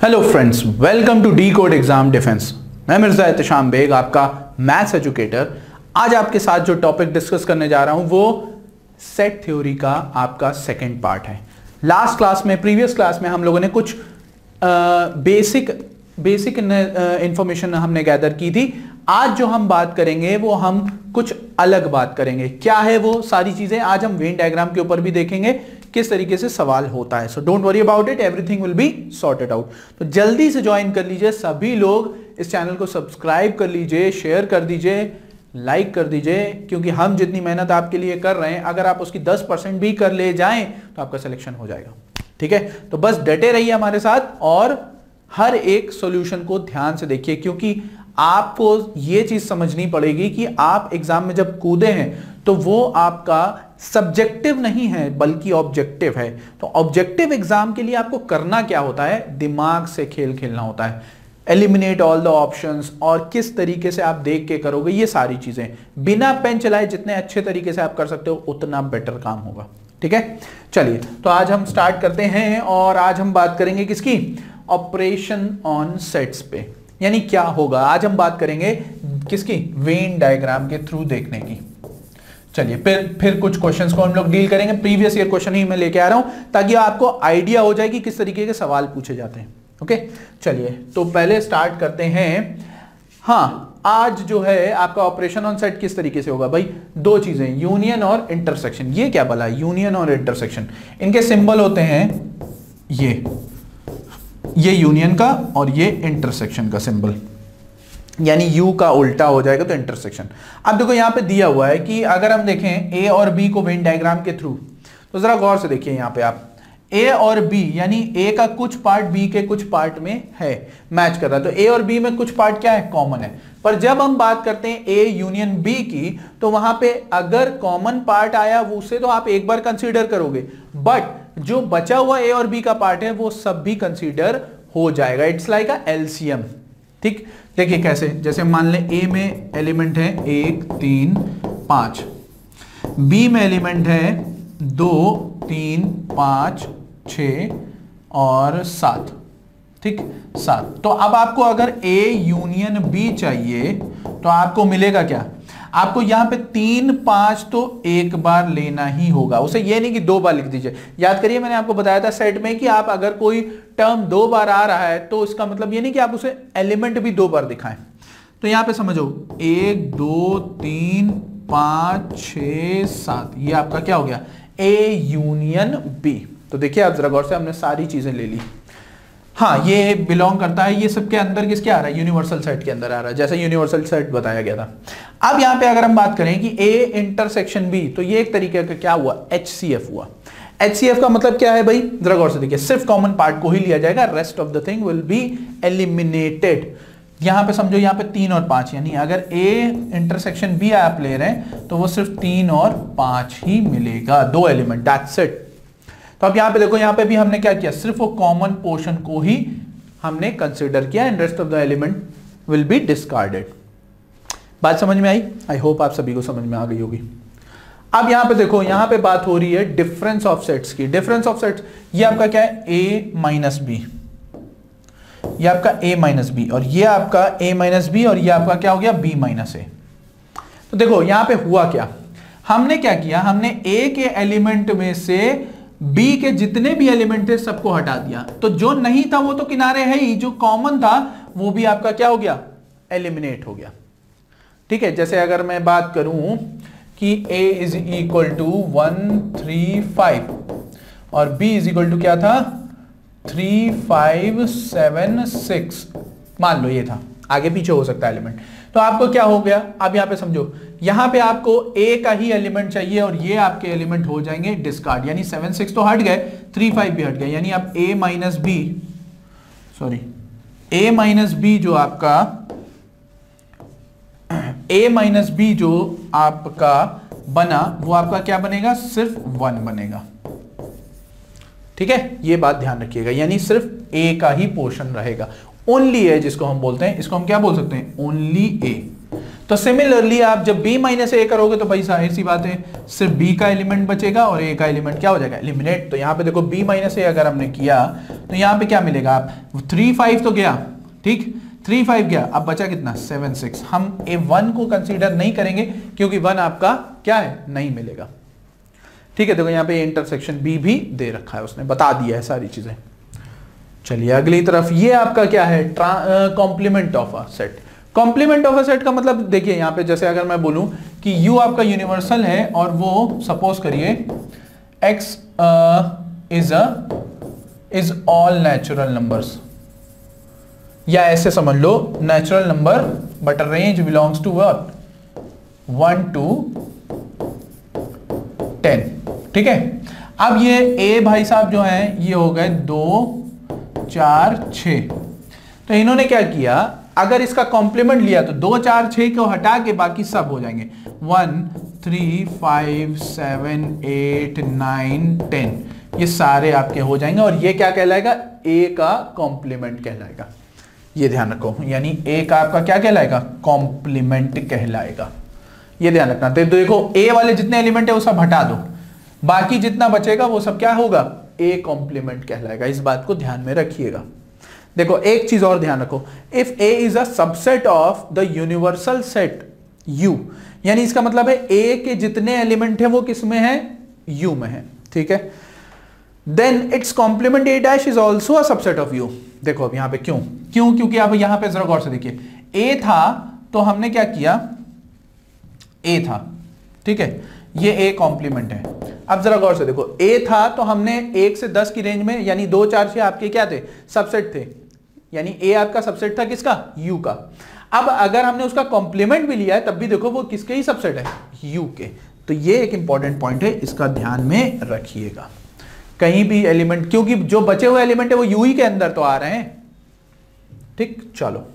Hello friends, welcome to the code exam defence. मैं मिर्जा एहतशाम बेग, आपका maths educator. आज आपके साथ जो टॉपिक डिस्कस करने जा रहा हूं वो सेट थ्योरी का आपका सेकंड पार्ट है। लास्ट क्लास में, प्रीवियस क्लास में हम लोगों ने कुछ बेसिक इंफॉर्मेशन हमने गैदर की थी। आज जो हम बात करेंगे वो हम कुछ अलग बात करेंगे। क्या है वो सारी चीजें आज हम वेन डायग्राम के ऊपर भी देखेंगे किस तरीके से सवाल होता है। So don't worry about it, everything will be sorted out. तो जल्दी से ज्वाइन कर लीजिए, सभी लोग इस चैनल को सब्सक्राइब कर लीजिए, शेयर कर दीजिए, लाइक कर दीजिए, क्योंकि हम जितनी मेहनत आपके लिए कर रहे हैं अगर आप उसकी 10% भी कर ले जाएं तो आपका सिलेक्शन हो जाएगा। ठीक है, तो बस डटे रहिए हमारे साथ और हर एक सॉल्यूशन को ध्यान से देखिए, क्योंकि आपको यह चीज समझनी पड़ेगी कि आप एग्जाम में जब कूदे हैं तो वो आपका सब्जेक्टिव नहीं है बल्कि ऑब्जेक्टिव है। तो ऑब्जेक्टिव एग्जाम के लिए आपको करना क्या होता है, दिमाग से खेल खेलना होता है। एलिमिनेट ऑल द ऑप्शंस, और किस तरीके से आप देख के करोगे ये सारी चीजें बिना पेन चलाए जितने अच्छे तरीके से आप कर सकते हो उतना बेटर काम होगा। ठीक है, चलिए तो आज हम स्टार्ट करते हैं और आज हम बात करेंगे किसकी, ऑपरेशन ऑन सेट्स पे। यानी क्या होगा, आज हम बात करेंगे किसकी, वेन डायग्राम के थ्रू देखने की। चलिए फिर कुछ क्वेश्चंस को हम लोग डील करेंगे। प्रीवियस ईयर क्वेश्चन ही मैं लेके आ रहा हूं ताकि आपको आइडिया हो जाए कि किस तरीके के सवाल पूछे जाते हैं। ओके, चलिए तो पहले स्टार्ट करते हैं। हाँ, आज जो है आपका ऑपरेशन ऑन सेट किस तरीके से होगा भाई, दो चीजें, यूनियन और इंटरसेक्शन। ये क्या भला, यूनियन और इंटरसेक्शन, इनके सिंबल होते हैं ये यूनियन का और ये इंटरसेक्शन का सिंबल, यानी यू का उल्टा हो जाएगा तो इंटरसेक्शन। अब देखो यहां पे दिया हुआ है कि अगर हम देखें ए और बी को वेन डायग्राम के थ्रू, तो जरा गौर से देखिए यहां पे आप, ए और बी यानी ए का कुछ पार्ट बी के कुछ पार्ट में है, मैच कर रहा है। तो ए और बी में कुछ पार्ट क्या है, कॉमन है। पर जब हम बात करते हैं ए यूनियन बी की, तो वहां पे अगर कॉमन पार्ट आया वो उसे तो आप एक बार कंसीडर करोगे, बट जो बचा हुआ ए और बी का पार्ट है वो सब भी कंसीडर हो जाएगा। It's like a LCM. ठीक, देखिए कैसे, जैसे मान लें ए में एलिमेंट है 1 3 5, बी में एलिमेंट है 2 3 5 6 और 7। ठीक, 7। तो अब आपको अगर ए यूनियन बी चाहिए तो आपको मिलेगा क्या, आपको यहां पे 3 5 तो एक बार लेना ही होगा, उसे ये नहीं कि 2 बार लिख दीजिए। याद करिए मैंने आपको बताया था सेट में कि आप अगर कोई टर्म 2 बार आ रहा है तो इसका मतलब ये नहीं कि आप उसे एलिमेंट भी 2 बार दिखाएं। तो यहां पे समझो 1 2 3 5 6 7, ये आपका क्या हो गया, ए यूनियन बी। तो देखिए आप जरा गौर से, हमने सारी चीजें ले ली। हाँ, ये बिलोंग करता है, ये सबके अंदर किसके आ रहा है, यूनिवर्सल सेट के अंदर आ रहा है, जैसे यूनिवर्सल सेट बताया गया था। अब यहां पे अगर हम बात करें कि ए इंटरसेक्शन बी, तो ये एक तरीके का क्या हुआ, एचसीएफ हुआ। एचसीएफ का मतलब क्या है भाई, जरा गौर से देखिए, सिर्फ कॉमन पार्ट को ही लिया जाएगा, rest of the thing will be eliminated. यहां पे समझो यहां पे 3 और 5, यानी अगर ए इंटरसेक्शन बी आप ले रहे हैं तो वो सिर्फ 3 और 5 ही मिलेगा, 2 एलिमेंट, दैट्स इट। तो अब यहां पे देखो, यहां पे भी हमने क्या किया, सिर्फ वो कॉमन पोर्शन को ही हमने कंसीडर किया, and rest of the element will be discarded. बात समझ में आई? आई होप आप सभी को समझ में आ गई होगी। अब यहां पे देखो, यहां पे बात हो रही है डिफरेंस ऑफ सेट्स की। डिफरेंस ऑफ सेट्स ये आपका क्या है, ए माइनस बी, ये आपका a माइनस बी, और ये आपका a माइनस बी, और ये आपका क्या हो गया, b माइनस ए। तो देखो यहां पे हुआ क्या, हमने क्या किया, हमने a के एलिमेंट में से b के जितने भी एलिमेंट थे सबको हटा दिया। तो जो नहीं था वो तो किनारे है ही, जो कॉमन था वो भी आपका क्या हो गया, एलिमिनेट हो गया। ठीक है, जैसे अगर मैं बात करूं कि a इज इक्वल टू 1 3 5 और b इज इक्वल टू क्या था, 3 5 7 6, मान लो ये था, आगे पीछे हो सकता है एलिमेंट। तो आपको क्या हो गया, अब यहां पे समझो, यहां पे आपको a का ही एलिमेंट चाहिए और ये आपके एलिमेंट हो जाएंगे डिस्कार्ड, यानी 7 6 तो हट गए, 3 5 भी हट गए, यानी आप a minus B, sorry a minus B जो आपका, a माइनस बी जो आपका बना वो आपका क्या बनेगा, सिर्फ 1 बनेगा। ठीक है, ये बात ध्यान रखिएगा, यानी सिर्फ ए का ही पोर्शन रहेगा, ओनली ए जिसको हम बोलते हैं, इसको हम क्या बोल सकते हैं, ओनली ए। तो सिमिलरली आप जब b माइनस ए करोगे तो भाई जाहिर सी बात है सिर्फ b का एलिमेंट बचेगा और a का एलिमेंट क्या हो जाएगा, एलिमिनेट। तो यहाँ पे देखो b माइनस ए अगर हमने किया तो यहाँ पे क्या मिलेगा, आप 3 5 तो गया, ठीक, 3 5 गया, अब बचा कितना 7 6। हम a1 को कंसीडर नहीं करेंगे क्योंकि 1 आपका क्या है, नहीं मिलेगा, ठीक है। देखो यहाँ पे इंटरसेक्शन b भी दे रखा है, उसने बता दिया है सारी चीजें। चलिए अगली तरफ, ये आपका क्या है, complement of a set. Complement of a set का मतलब देखिए यहाँ पे जैसे अगर मैं बोलूं कि u आपका यूनिवर्सल है और वो सपोज करिए x is all natural numbers, या ऐसे समझ लो natural number but range belongs to what, 1 to 10, ठीक है। अब ये a भाई साहब जो है ये हो गए 2 4 6। तो इन्होंने क्या किया, अगर इसका कॉम्प्लीमेंट लिया तो 2 4 6 को हटा के बाकी सब हो जाएंगे 1 3 5 7 8 9 10, ये सारे आपके हो जाएंगे और ये क्या कहलाएगा, a का कॉम्प्लीमेंट कहलाएगा। ये ध्यान रखो, यानी a का आपका क्या कहलाएगा, कॉम्प्लीमेंट कहलाएगा, ये ध्यान रखना। तो देखो a वाले जितने एलिमेंट है वो सब हटा दो, बाकी जितना बचेगा वो सब क्या होगा, a कॉम्प्लीमेंट कहलाएगा। इस बात को ध्यान में रखिएगा। देखो एक चीज और ध्यान रखो, if a is a subset of the universal set u, यानी इसका मतलब है a के जितने एलिमेंट है वो किस में है, u में है, ठीक है। Then it's complement a dash is also a subset of u। देखो अब यहां पे क्यों, क्योंकि अब यहां पे जरा गौर से देखिए, a था तो हमने क्या किया, a था, ठीक है, ये a कॉम्प्लीमेंट है। अब जरा गौर से देखो, a था तो हमने 1 से 10 की रेंज में, यानी 2 4 6 आपके क्या थे, सबसेट थे, यानी a आपका सबसेट था किसका, u का। अब अगर हमने उसका कॉम्प्लीमेंट भी लिया है तब भी देखो वो किसके ही सबसेट है, u के। तो ये एक इंपॉर्टेंट पॉइंट है, इसका ध्यान में रखिएगा। कहीं भी एलिमेंट, क्योंकि जो बचे हुए एलिमेंट है वो u ही के अंदर तो आ रहे हैं, ठीक। चलो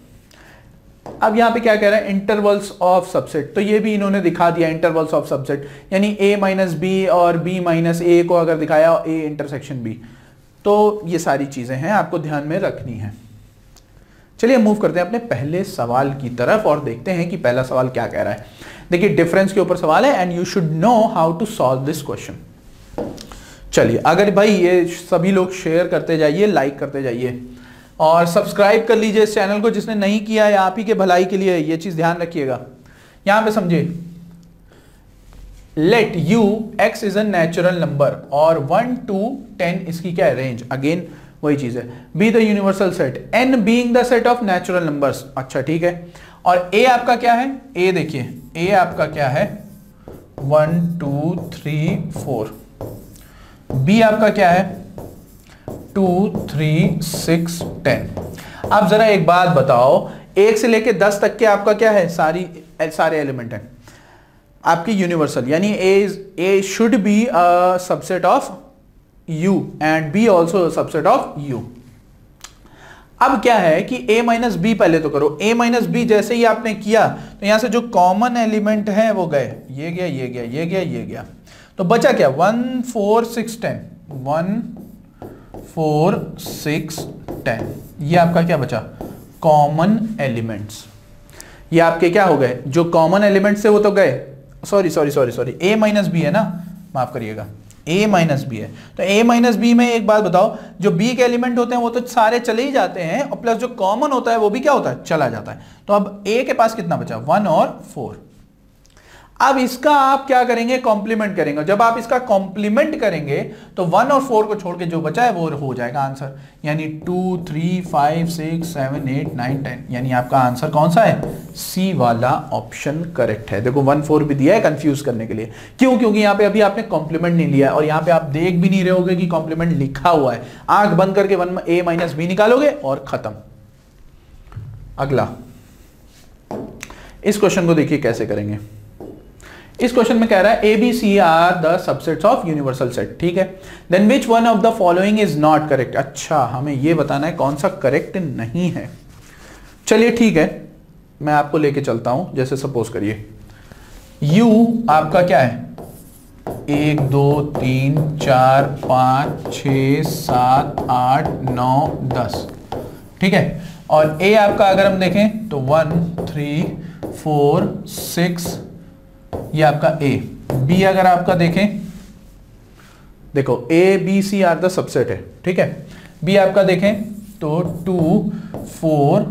अब यहां पे क्या कह रहा है, इंटरवल्स ऑफ सबसेट। तो ये भी इन्होंने दिखा दिया इंटरवल्स ऑफ सबसेट, यानी a माइनस बी और b माइनस ए को अगर दिखाया a इंटरसेक्शन b, तो ये सारी चीजें हैं आपको ध्यान में रखनी है। चलिए मूव करते हैं अपने पहले सवाल की तरफ और देखते हैं कि पहला सवाल क्या कह रहा है। देखिए डिफरेंस के ऊपर सवाल है and you should know how to solve this question. चलिए अगर भाई ये सभी लोग शेयर करते जाइए, लाइक करते जाइए और सब्सक्राइब कर लीजिए इस चैनल को, जिसने नहीं किया है आप ही के भलाई के लिए ये चीज ध्यान रखिएगा। यहां पे समझिए, let u x is a natural number और 1 to 10 इसकी क्या है, रेंज। अगेन वही चीज है, be the universal set, n being the set of natural numbers. अच्छा ठीक है, और a आपका क्या है, a देखिए a आपका क्या है 1 2 3 4, b आपका क्या है 2 3 6 10। अब जरा एक बात बताओ, 1 से लेके 10 तक के आपका क्या है, सारे एलिमेंट हैं आपकी यूनिवर्सल, यानी a should be a subset of u and b also subset of u। अब क्या है कि a माइनस बी पहले तो करो, a माइनस बी जैसे ही आपने किया तो यहां से जो कॉमन एलिमेंट है वो गए, ये गया ये गया ये गया ये गया, तो बचा क्या 1 4 6 10, 1 4 6 10, ये आपका क्या बचा, कॉमन एलिमेंट्स। ये आपके क्या हो गए, जो कॉमन एलिमेंट्स थे वो तो गए, सॉरी a माइनस बी है ना, माफ करिएगा a माइनस बी है। तो a माइनस बी में एक बात बताओ, जो b के एलिमेंट होते हैं वो तो सारे चले ही जाते हैं और प्लस जो कॉमन होता है वो भी क्या होता है, चला जाता है। तो अब a के पास कितना बचा 1 और 4। अब इसका आप क्या करेंगे, कॉम्प्लीमेंट करेंगे। जब आप इसका कॉम्प्लीमेंट करेंगे तो 1 और 4 को छोड़ के जो बचा है वो हो जाएगा आंसर, यानी 2 3 5 6 7 8 9 10, यानी आपका आंसर कौन सा है, सी वाला ऑप्शन करेक्ट है। देखो 1 4 भी दिया है कंफ्यूज करने के लिए, क्यों, क्योंकि यहाँ पे अभी आपने कॉम्प्लीमेंट नहीं लिया और यहाँ पे आप देख भी नहीं रहे होगे कि कॉम्प्लीमेंट लिखा हुआ है। आंख बंद करके 1 a माइनस बी निकालोगे और खत्म। अगला इस क्वेश्चन को देखिए कैसे करेंगे। इस क्वेश्चन में कह रहा है A B C are the subsets of universal set, ठीक है। Then which one of the following is not correct. अच्छा हमें यह बताना है कौन सा करेक्ट नहीं है। चलिए ठीक है, मैं आपको लेके चलता हूं। जैसे सपोज करिए u आपका क्या है 1 2 3 4 5 6 7 8 9 10, ठीक है। और a आपका अगर हम देखें तो 1 3 4 6, ये आपका ए। बी अगर आपका देखें, देखो A B C are the subset है, ठीक है। बी आपका देखें तो 2 4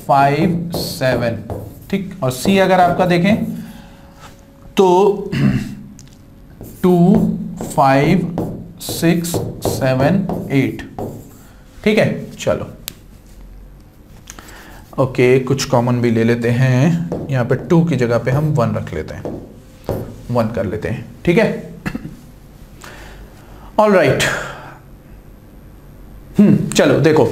5 7, ठीक। और सी अगर आपका देखें तो 2 5 6 7 8, ठीक है। चलो ओके, कुछ कॉमन भी ले लेते हैं। यहां पे 2 की जगह पे हम 1 रख लेते हैं, 1 कर लेते हैं, ठीक है। ऑल राइट, चलो देखो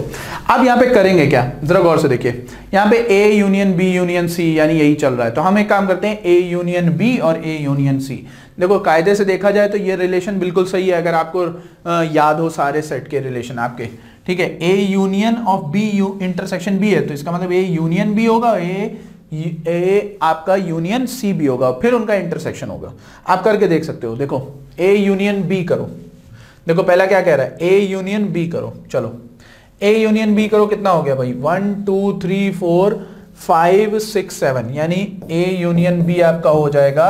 अब यहां पे करेंगे क्या, जरा गौर से देखिए। यहां पे A union B union C यानी यही चल रहा है, तो हम एक काम करते हैं ए यूनियन बी और ए यूनियन सी। देखो कायदे से देखा जाए तो ये रिलेशन बिल्कुल सही है, अगर आपको याद हो सारे सेट के रिलेशन आपके, ठीक है। A union of B intersection B है, तो इसका मतलब ए यूनियन बी होगा, ए आपका यूनियन सी भी होगा, फिर उनका इंटरसेक्शन होगा। आप करके देख सकते हो। देखो ए यूनियन बी करो, देखो पहला क्या कह रहा है, ए यूनियन बी करो। चलो ए यूनियन बी करो, कितना हो गया भाई, 1 2 3 4 5 6 7, यानी ए यूनियन बी आपका हो जाएगा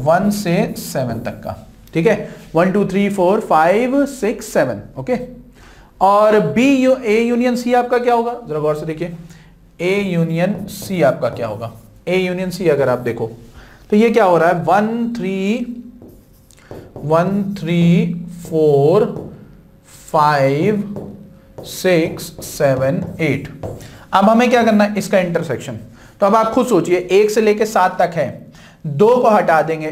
1 से 7 तक का, ठीक है। 1 2 3 4 5 6 7, ओके। और बी ए यूनियन सी आपका क्या होगा, जरा गौर से देखिए। ए यूनियन सी आपका क्या होगा, ए यूनियन सी अगर आप देखो तो ये क्या हो रहा है, 1 3 4 5 6 7 8। अब हमें क्या करना है, इसका इंटरसेक्शन। तो अब आप खुद सोचिए, 1 से लेके 7 तक है, 2 को हटा देंगे,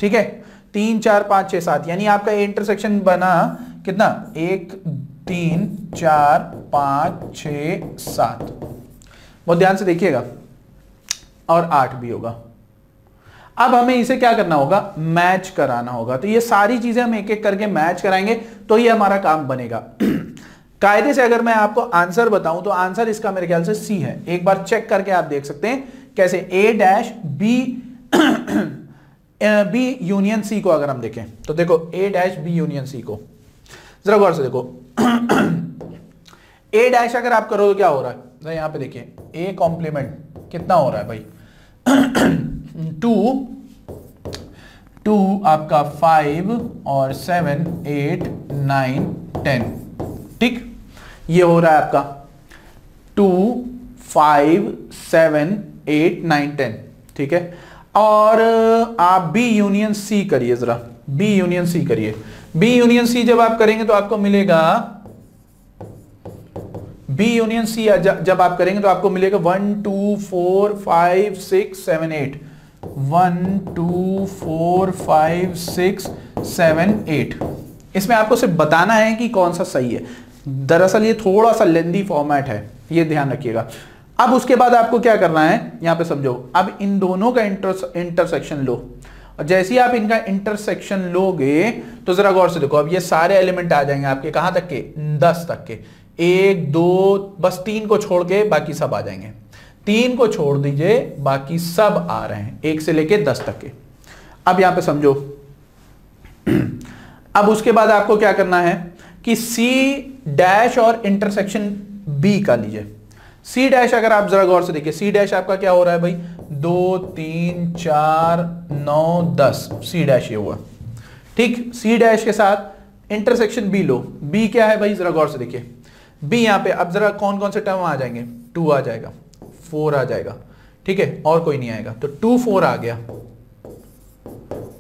ठीक है। 3 4 5 6 7, यानी आपका इंटरसेक्शन बना कितना, 1 3 4 5 6 7, बहुत ध्यान से देखिएगा, और 8 भी होगा। अब हमें इसे क्या करना होगा, मैच कराना होगा। तो ये सारी चीजें हम एक एक करके मैच कराएंगे तो ये हमारा काम बनेगा। कायदे से अगर मैं आपको आंसर बताऊं तो आंसर इसका मेरे ख्याल से सी है। एक बार चेक करके आप देख सकते हैं कैसे, A dash B B union C को अगर हम देखें तो देखो A dash B union C को, जरा गौर से देखो। ए डैश अगर आप करो तो क्या हो रहा है, यहां पे देखिए ए कॉम्प्लीमेंट कितना हो रहा है भाई, 2 आपका 5 और 7 8 9 10, ठीक। ये हो रहा है आपका 2 5 7 8 9 10, ठीक है। और आप बी यूनियन सी करिए, जरा बी यूनियन सी करिए। बी यूनियन सी जब आप करेंगे तो आपको मिलेगा, बी यूनियन सी जब आप करेंगे तो आपको मिलेगा 1 2 4 5 6 7 8, 1 2 4 5 6 7 8। इसमें आपको सिर्फ बताना है कि कौन सा सही है। दरअसल ये थोड़ा सा लेंदी फॉर्मेट है, ये ध्यान रखिएगा। अब उसके बाद आपको क्या करना है, यहां पे समझो। अब इन दोनों का इंटरसेक्शन लो, और जैसे ही आप इनका इंटरसेक्शन लोगे तो जरा गौर से देखो, अब ये सारे एलिमेंट आ जाएंगे आपके, कहां तक के, 10 तक के। 1 2 बस 3 को छोड़ के बाकी सब आ जाएंगे। 3 को छोड़ दीजिए, बाकी सब आ रहे हैं 1 से लेके 10 तक के। अब यहां पे समझो, अब उसके बाद आपको क्या करना है कि सी डैश और इंटरसेक्शन बी का लीजिए। सी डैश अगर आप जरा गौर से देखिए, सी डैश आपका क्या हो रहा है भाई, 2 3 4 9 10, सी डैश ये हुआ, ठीक। सी डैश के साथ इंटरसेक्शन बी लो। बी क्या है भाई, जरा गौर से देखिए। बी यहां पे अब जरा कौन कौन से टर्म आ जाएंगे, 2 आ जाएगा, 4 आ जाएगा, ठीक है, और कोई नहीं आएगा। तो 2 4 आ गया,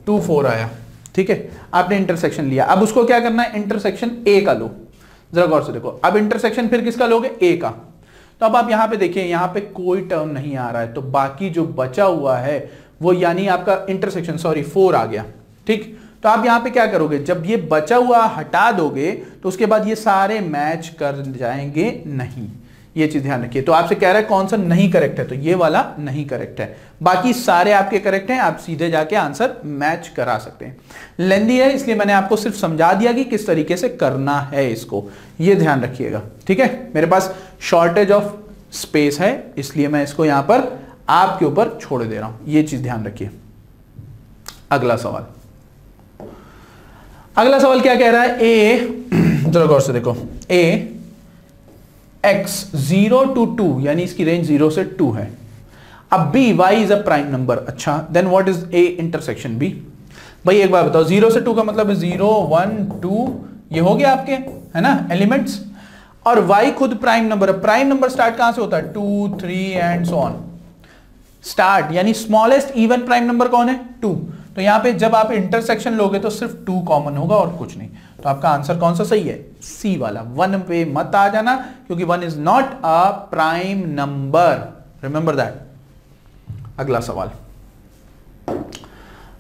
2 4 आया, ठीक है। आपने इंटरसेक्शन लिया। अब उसको क्या करना है, इंटरसेक्शन ए का लो। जरा गौर से देखो, अब इंटरसेक्शन फिर किसका लोगे, ए का। तो अब आप यहां पे देखिए, यहां पे कोई टर्म नहीं आ रहा है, तो बाकी जो बचा हुआ है वो यानी आपका इंटरसेक्शन 4 आ गया, ठीक। तो आप यहां पे क्या करोगे, जब ये बचा हुआ हटा दोगे तो उसके बाद ये सारे मैच कर जाएंगे नहीं, ये चीज ध्यान रखिए। तो आपसे कह रहा है कौन सा नहीं करेक्ट है, तो ये वाला नहीं करेक्ट है, बाकी सारे आपके करेक्ट हैं। आप सीधे जाके आंसर मैच करा सकते हैं। लेंदी है इसलिए मैंने आपको सिर्फ समझा दिया कि किस तरीके से करना है इसको, ये ध्यान रखिएगा, ठीक है। मेरे पास शॉर्टेज ऑफ स्पेस है इसलिए मैं इसको यहां पर आपके ऊपर छोड़ दे रहा हूं, ये चीज ध्यान रखिए। अगला सवाल, अगला सवाल क्या कह रहा है, ए जरा गौर से देखो, ए x 0 to 2 यानी इसकी रेंज 0 से 2 है, अब b y is a prime number, अच्छा then what is a intersection b? भाई एक बार बताओ, 0 से 2 का मतलब है 0 1 2, ये हो गया आपके, है ना, एलिमेंट्स। और y खुद प्राइम नंबर है, प्राइम नंबर स्टार्ट कहां से होता है? 2 3 एंड सो ऑन स्टार्ट, यानी स्मॉलेस्ट इवन प्राइम नंबर कौन है? 2। तो यहां पे जब आप इंटरसेक्शन लोगे तो सिर्फ 2 कॉमन होगा और कुछ नहीं। तो आपका आंसर कौन सा सही है? सी वाला। 1 पे मत आ जाना, क्योंकि 1 is not a prime number, remember that. अगला सवाल,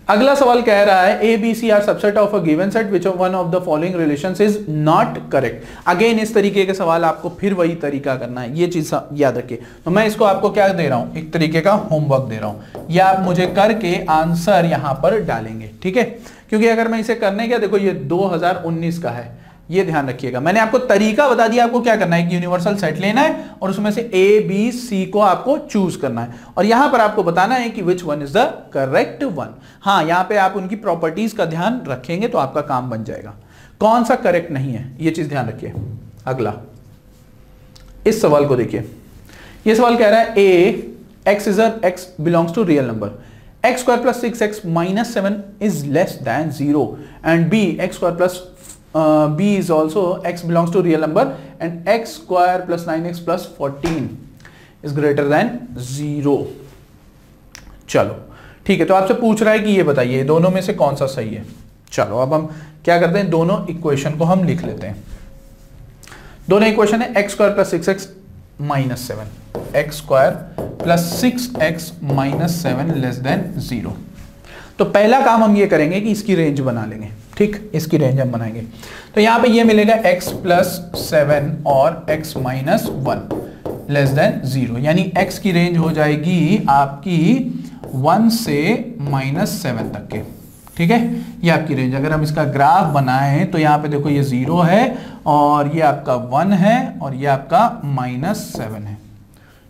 अगला सवाल कह रहा है A B C are subset of a given set which one of the following relations is not correct. Again इस तरीके के सवाल आपको फिर वही तरीका करना है, ये चीज याद रखिए। तो मैं इसको आपको क्या दे रहा हूं? एक तरीके का होमवर्क दे रहा हूं, या आप मुझे करके आंसर यहां पर डालेंगे, ठीक है? क्योंकि अगर मैं इसे करने क्या, देखो ये 2019 का है, ये ध्यान रखिएगा। मैंने आपको तरीका बता दिया, आपको क्या करना है, एक यूनिवर्सल सेट लेना है और उसमें से ए बी सी को आपको चूज करना है, और यहां पर आपको बताना है कि which one is the correct one. हाँ, यहां पे आप उनकी प्रॉपर्टीज का ध्यान रखेंगे तो आपका काम बन जाएगा। कौन सा करेक्ट नहीं है, ये चीज ध्यान रखिए। अगला, इस सवाल को देखिए, ये सवाल कह रहा है A x is x belongs to real number, x square plus 6x minus 7 is less than 0, and B x square plus b is also x belongs to real number and x square plus 9x plus 14 is greater than 0। चलो ठीक है, तो आपसे पूछ रहा है कि ये बताइए दोनों में से कौन सा सही है। चलो अब हम क्या करते हैं, दोनों इक्वेशन को हम लिख लेते हैं। दोनों इक्वेशन है x square plus 6x minus 7, x square plus 6x minus 7 less than 0। तो पहला काम हम ये करेंगे कि इसकी रेंज बना लेंगे, ठीक, इसकी रेंज हम बनाएंगे। तो यहां पे ये मिलेगा x प्लस 7 और x माइनस 1 लेस देन 0, यानी x की रेंज हो जाएगी आपकी 1 से माइनस 7 तक के, ठीक है? ये आपकी रेंज। अगर हम इसका ग्राफ बनाएं तो यहां पे देखो ये 0 है और ये आपका 1 है और ये आपका माइनस 7 है,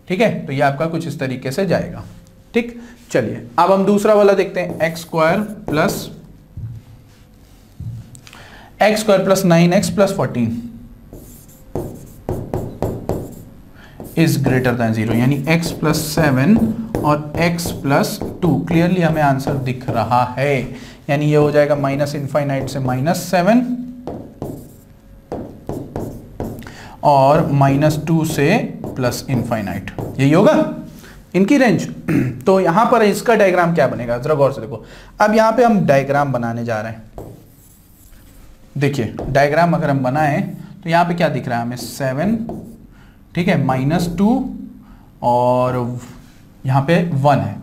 ठीक है? तो ये आपका कुछ इस तरीके से जाएगा, ठीक। चलिए अब हम दूसरा वाला देखते हैं, x square plus 9x plus 14 is greater than 0, यानी x प्लस 7 और x प्लस 2। क्लियरली हमें आंसर दिख रहा है, यानी ये हो जाएगा माइनस इनफाइनाइट से माइनस 7 और माइनस 2 से प्लस इनफाइनाइट, यही होगा इनकी रेंज। तो यहां पर इसका डायग्राम क्या बनेगा, जरा गौर से देखो। अब यहां पे हम डायग्राम बनाने जा रहे हैं। देखिए डायग्राम अगर हम बनाएं तो यहां पे क्या दिख रहा है हमें, 7, ठीक है, माइनस 2 और यहां पे 1 है,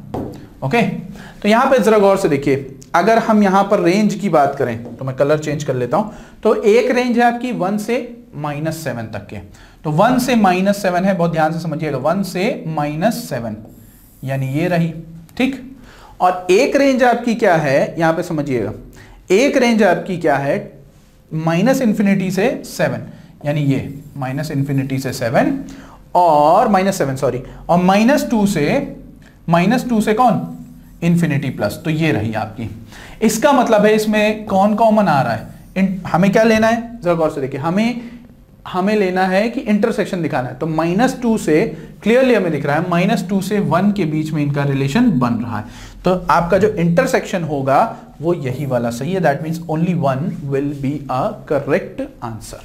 ओके। तो यहां पे जरा गौर से देखिए, अगर हम यहां पर रेंज की बात करें तो मैं कलर चेंज कर लेता हूं। तो एक रेंज है आपकी 1 से माइनस 7 तक के, तो 1 से माइनस 7 है, बहुत ध्यान से समझिएगा, 1 से माइनस 7 यानी ये रही, ठीक। और एक रेंज आपकी क्या है, यहां पे समझिएगा, एक रेंज आपकी क्या है, माइनस इंफिनिटी से 7, यानी ये माइनस इंफिनिटी से 7 और माइनस 7 सॉरी, और माइनस 2 से कौन, इंफिनिटी प्लस। तो ये रही आपकी। इसका मतलब है इसमें कौन कॉमन आ रहा है, हमें क्या लेना है, जरा गौर से देखिए, हमें लेना है कि इंटरसेक्शन दिखाना है। तो माइनस 2 से क्लियरली हमें दिख रहा है माइनस 2 से 1 के बीच में इनका रिलेशन बन रहा है। तो आपका जो इंटरसेक्शन होगा वो यही वाला सही है, that means only 1 will be a correct answer,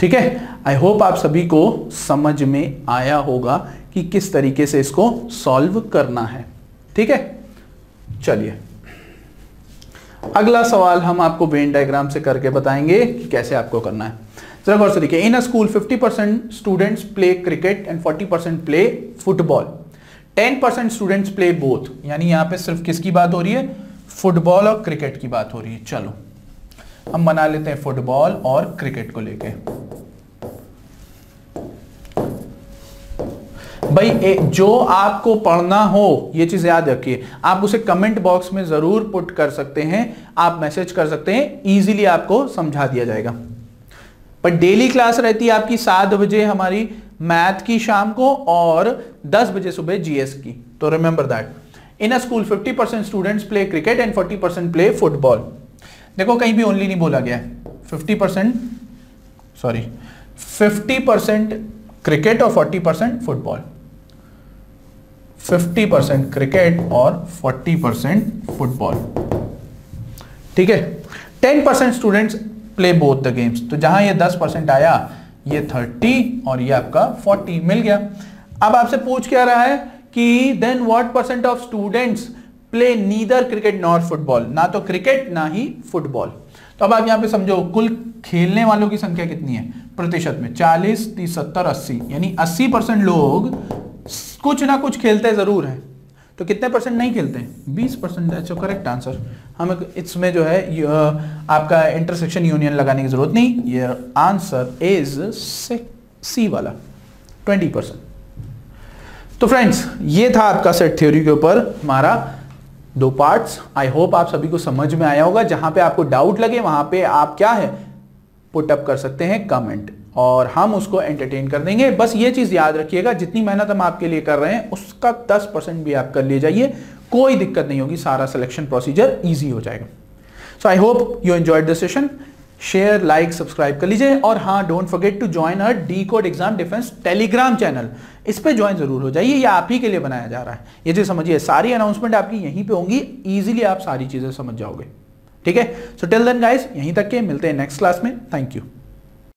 ठीक है। आई होप आप सभी को समझ में आया होगा कि किस तरीके से इसको सॉल्व करना है, ठीक है। चलिए अगला सवाल हम आपको वेन डायग्राम से करके बताएंगे कि कैसे आपको करना है। जरा गौर से देखिए, in a school 50% students play cricket and 40% play football, 10% students play both, यानी यहां पे सिर्फ किसकी बात हो रही है, फुटबॉल और क्रिकेट की बात हो रही है। चलो हम बना लेते हैं फुटबॉल और क्रिकेट को लेके। भाई जो आपको पढ़ना हो ये चीज याद रखिए, आप उसे कमेंट बॉक्स में जरूर पुट कर सकते हैं, आप मैसेज कर सकते हैं, इजीली आपको समझा दिया जाएगा। पर डेली क्लास रहती है आपकी 7 बजे हमारी मैथ की शाम को और 10 बजे सुबह जीएस की। तो remember that, in a school 50% students play cricket and 40% play football. देखो कहीं भी ओनली नहीं बोला गया है, 50% क्रिकेट और 40% फुटबॉल, 50% क्रिकेट और 40% फुटबॉल, ठीक है। 10% students play both the games, तो जहां ये 10% आया, ये 30 और ये आपका 40 मिल गया। अब आपसे पूछ क्या रहा है कि then what percent of students play neither cricket nor football, ना तो क्रिकेट ना ही फुटबॉल। तो अब आप यहां पे समझो कुल खेलने वालों की संख्या कितनी है प्रतिशत में, 40, 30, 70, 80, यानी 80% लोग कुछ ना कुछ खेलते जरूर हैं। तो कितने परसेंट नहीं खेलते हैं? 20%। That's correct answer. हमें इसमें जो है आपका इंटरसेक्शन यूनियन लगाने की जरूरत नहीं, ये आंसर इज सी वाला 20%। तो फ्रेंड्स ये था आपका सेट थ्योरी के ऊपर हमारा 2 पार्ट्स। आई होप आप सभी को समझ में आया होगा। जहां पे आपको डाउट लगे वहां पे आप क्या है पुट अप कर सकते हैं कमेंट, और हम उसको एंटरटेन कर देंगे। बस ये चीज याद रखिएगा, जितनी मेहनत हम आपके लिए कर रहे हैं उसका 10% भी आप कर ले जाइए, कोई दिक्कत नहीं होगी, सारा सिलेक्शन प्रोसीजर इजी हो जाएगा। So I hope you enjoyed this session. Share, like, subscribe कर लीजिए, और हाँ, don't forget to join our decode exam defence Telegram channel. इस पे ज्वाइन जरूर हो जाइए, ये आप ही के लिए बनाया जा रहा है। ये जो समझिए, सारी अनाउंसमेंट आपकी यहीं पे होंगी, इजीली आप सारी चीजें समझ जाओगे, ठीक है। सो टिल देन गाइस, यहीं तक के मिलते हैं नेक्स्ट क्लास में। Thank you.